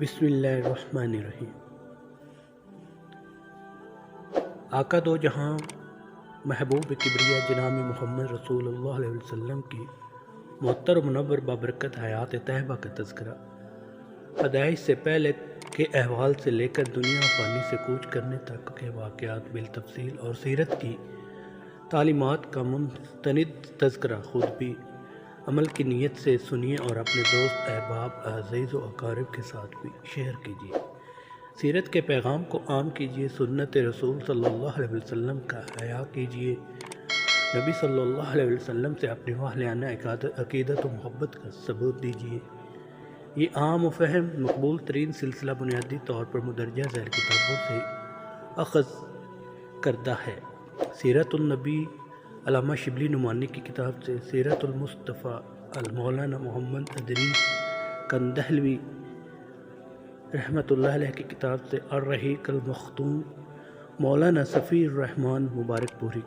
بسم اللہ الرحمن الرحیم۔ آقا دو جہاں محبوب کبریا جناب محمد رسول اللہ علیہ وسلم کی معطر و منور بابرکت حیات طیبہ کا تذکرہ، پیدائش سے پہلے کے احوال سے لے کر دنیا فانی سے کوچ کرنے تک کے واقعات بالتفصیل اور سیرت کی تعلیمات کا مستند تذکرہ خود بھی عمل کی نیت سے سنیے اور اپنے دوست احباب عزیز و اقارب کے ساتھ بھی شیئر کیجیے۔ سیرت کے پیغام کو عام کیجیے، سنت رسول صلی اللہ علیہ وسلم کا حیا کیجیے، نبی صلی اللہ علیہ وسلم سے اپنی واہیانہ عقیدت و محبت کا ثبوت دیجیے۔ یہ عام و فہم مقبول ترین سلسلہ بنیادی طور پر مندرجہ ذیل کتابوں سے اخذ کردہ ہے۔ سیرت النبی علامہ شبلی نعمانی کی کتاب سے، سیرت المصطفیٰ مولانا محمد ادریس کندہلوی رحمۃ اللہ علیہ کی کتاب سے، الرحیق المختوم مولانا صفی الرحمن مبارک پوری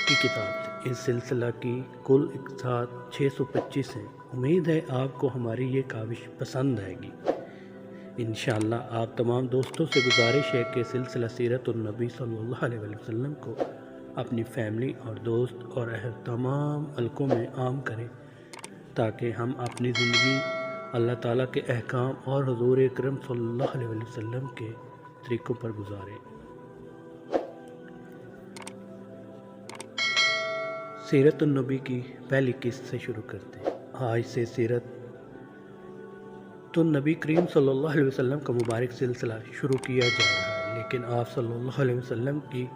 کی کتاب سے۔ اس سلسلہ کی کل اقساط 625 ہیں۔ امید ہے آپ کو ہماری یہ کاوش پسند آئے گی۔ انشاءاللہ آپ تمام دوستوں سے گزارش ہے کہ سلسلہ سیرت النبی صلی اللہ علیہ وسلم کو اپنی فیملی اور دوست اور تمام حلقوں میں عام کریں، تاکہ ہم اپنی زندگی اللہ تعالیٰ کے احکام اور حضور اکرم صلی اللہ علیہ وسلم کے طریقوں پر گزاریں۔ سیرت النبی کی پہلی قسط سے شروع کرتے ہیں۔ آج سے سیرت النبی کریم صلی اللہ علیہ وسلم کا مبارک سلسلہ شروع کیا جا رہا ہے، لیکن آپ صلی اللہ علیہ وسلم کی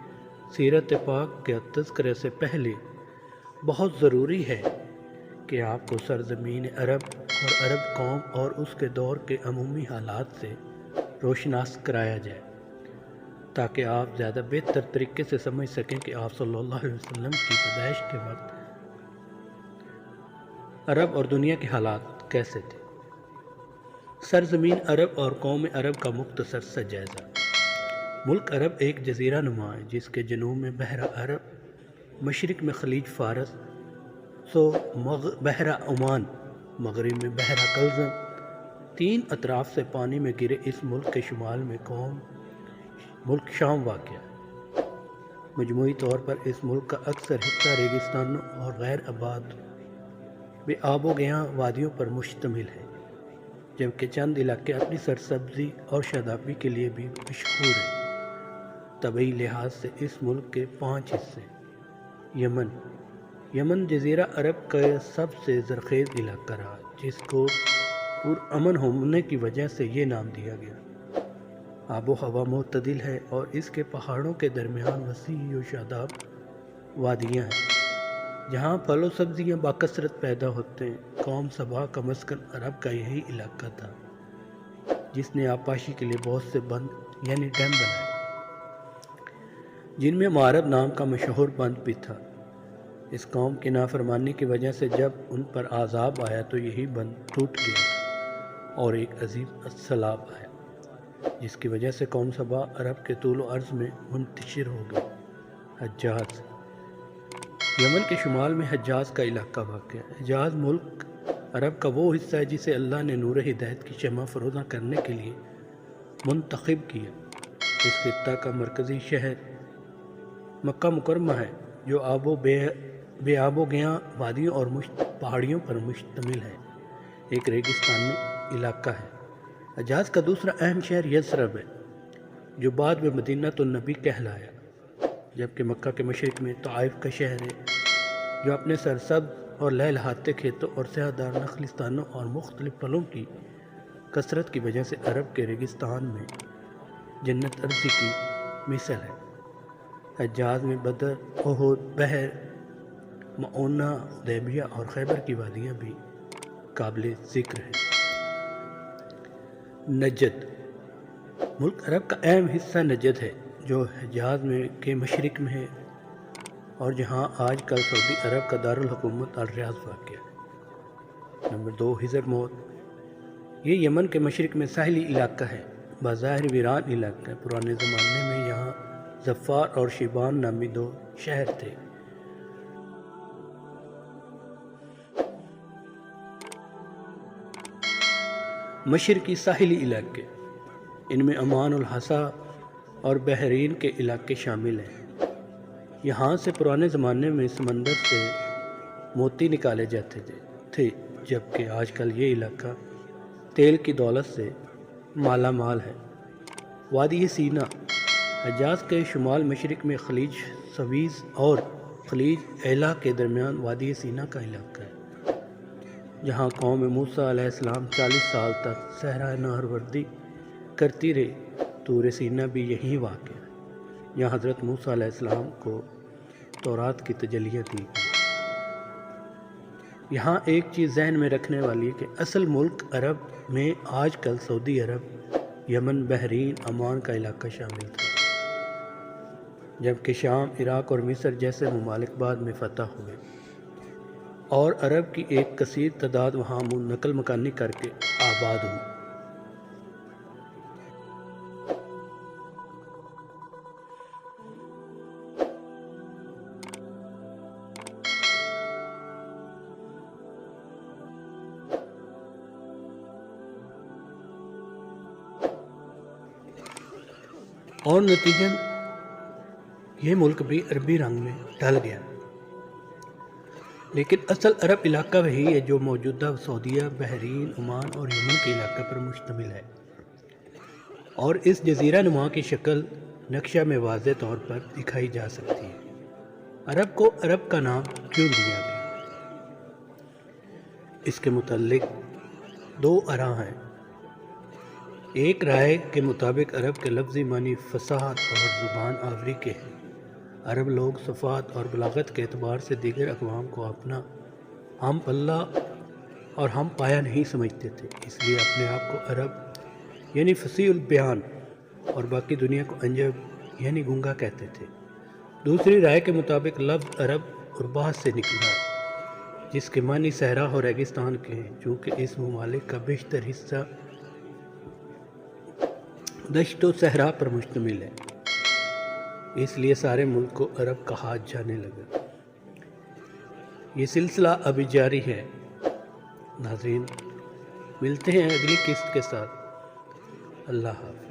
سیرت پاک کے تذکرے سے پہلے بہت ضروری ہے کہ آپ کو سرزمین عرب اور عرب قوم اور اس کے دور کے عمومی حالات سے روشناس کرایا جائے، تاکہ آپ زیادہ بہتر طریقے سے سمجھ سکیں کہ آپ صلی اللہ علیہ وسلم کی پیدائش کے وقت عرب اور دنیا کے حالات کیسے تھے۔ سرزمین عرب اور قوم عرب کا مختصر سا جائزہ۔ ملک عرب ایک جزیرہ نما ہے جس کے جنوب میں بحیرہ عرب، مشرق میں خلیج فارس، بحیرہ عمان، مغرب میں بحیرہ قلزم، تین اطراف سے پانی میں گرے اس ملک کے شمال میں ملک شام واقع ہے۔ مجموعی طور پر اس ملک کا اکثر حصہ ریگستانوں اور غیر آباد بے آب و گیاں وادیوں پر مشتمل ہے، جبکہ چند علاقے اپنی سرسبزی اور شادابی کے لیے بھی مشہور ہیں۔ طبعی لحاظ سے اس ملک کے 5 حصے۔ یمن جزیرہ عرب کا سب سے زرخیز علاقہ رہا، جس کو پرامن ہونے کی وجہ سے یہ نام دیا گیا۔ آب و ہوا معتدل ہے اور اس کے پہاڑوں کے درمیان وسیع و شاداب وادیاں ہیں، جہاں پھل و سبزیاں باکثرت پیدا ہوتے ہیں۔ قوم سبا کا مسکن عرب کا یہی علاقہ تھا، جس نے آبپاشی کے لیے بہت سے بند یعنی ڈیم بنائے، جن میں معرب نام کا مشہور بند بھی تھا۔ اس قوم کی نافرمانی کی وجہ سے جب ان پر عذاب آیا تو یہی بند ٹوٹ گیا اور ایک عظیم سیلاب آیا، جس کی وجہ سے قوم سبا عرب کے طول و عرض میں منتشر ہو گئی۔ حجاز۔ یمن کے شمال میں حجاز کا علاقہ واقع ہے۔ حجاز ملک عرب کا وہ حصہ ہے جسے اللہ نے نور ہدایت کی شمع فروزاں کرنے کے لیے منتخب کیا۔ اس خطہ کا مرکزی شہر مکہ مکرمہ ہے، جو بے آب و گیاں وادیوں اور پہاڑیوں پر مشتمل ہے، ایک ریگستانی علاقہ ہے۔ حجاز کا دوسرا اہم شہر یثرب ہے، جو بعد میں مدینہ النبی کہلایا، جبکہ مکہ کے مشرق میں طائف کا شہر ہے، جو اپنے سرسبز اور لہلہاتے کھیتوں اور سیاہ دار نخلستانوں اور مختلف پھلوں کی کثرت کی وجہ سے عرب کے ریگستان میں جنت ارضی کی مثل ہے۔ حجاز میں بدر، احد، بحر معونہ، حدیبیہ اور خیبر کی وادیاں بھی قابل ذکر ہیں۔ نجد۔ ملک عرب کا اہم حصہ نجد ہے، جو حجاز کے مشرق میں ہے اور جہاں آج کل سعودی عرب کا دارالحکومت الریاض واقع ہے۔ نمبر 2، حضرموت۔ یہ یمن کے مشرق میں ساحلی علاقہ ہے، بظاہر ویران علاقہ ہے۔ پرانے زمانے میں یہاں ظفار اور شیبان نامی 2 شہر تھے۔ مشرقی ساحلی علاقے، ان میں عمان الحصا اور بحرین کے علاقے شامل ہیں۔ یہاں سے پرانے زمانے میں سمندر سے موتی نکالے جاتے تھے، جبکہ آج کل یہ علاقہ تیل کی دولت سے مالا مال ہے۔ وادی سینا حجاز کے شمال مشرق میں خلیج سویز اور خلیج ایلا کے درمیان وادی سینا کا علاقہ ہے، جہاں قوم موسیٰ علیہ السلام 40 سال تک صحرائے نہروردی کرتی رہی۔ طور سینا بھی یہیں واقع ہے، جہاں حضرت موسیٰ علیہ السلام کو تورات کی تجلیاں دی گئیں۔ یہاں ایک چیز ذہن میں رکھنے والی ہے کہ اصل ملک عرب میں آج کل سعودی عرب، یمن، بحرین، عمان کا علاقہ شامل تھا، جبکہ شام، عراق اور مصر جیسے ممالک بعد میں فتح ہوئے اور عرب کی ایک کثیر تعداد وہاں نقل مکانی کر کے آباد ہوئی۔ اور نتیجن یہ ملک بھی عربی رنگ میں ڈھل گیا، لیکن اصل عرب علاقہ وہی ہے جو موجودہ سعودیہ، بحرین، عمان اور یمن کے علاقے پر مشتمل ہے، اور اس جزیرہ نما کی شکل نقشہ میں واضح طور پر دکھائی جا سکتی ہے۔ عرب کو عرب کا نام کیوں دیا گیا؟ اس کے متعلق دو آراء ہیں۔ ایک رائے کے مطابق عرب کے لفظی معنی فصاحت اور زبان آوری کے ہیں۔ عرب لوگ صفات اور بلاغت کے اعتبار سے دیگر اقوام کو اپنا ہم پلہ اور ہم پایا نہیں سمجھتے تھے، اس لیے اپنے آپ کو عرب یعنی فصیح البیان اور باقی دنیا کو انجب یعنی گونگا کہتے تھے۔ دوسری رائے کے مطابق لفظ عرب عرباس سے نکلا ہے، جس کے معنی صحرا اور ریگستان کے ہیں، چونکہ اس ممالک کا بیشتر حصہ دشت و صحرا پر مشتمل ہے، اس لیے سارے ملک کو عرب کہا جانے لگا۔ یہ سلسلہ ابھی جاری ہے۔ ناظرین، ملتے ہیں اگلی قسط کے ساتھ۔ اللہ حافظ۔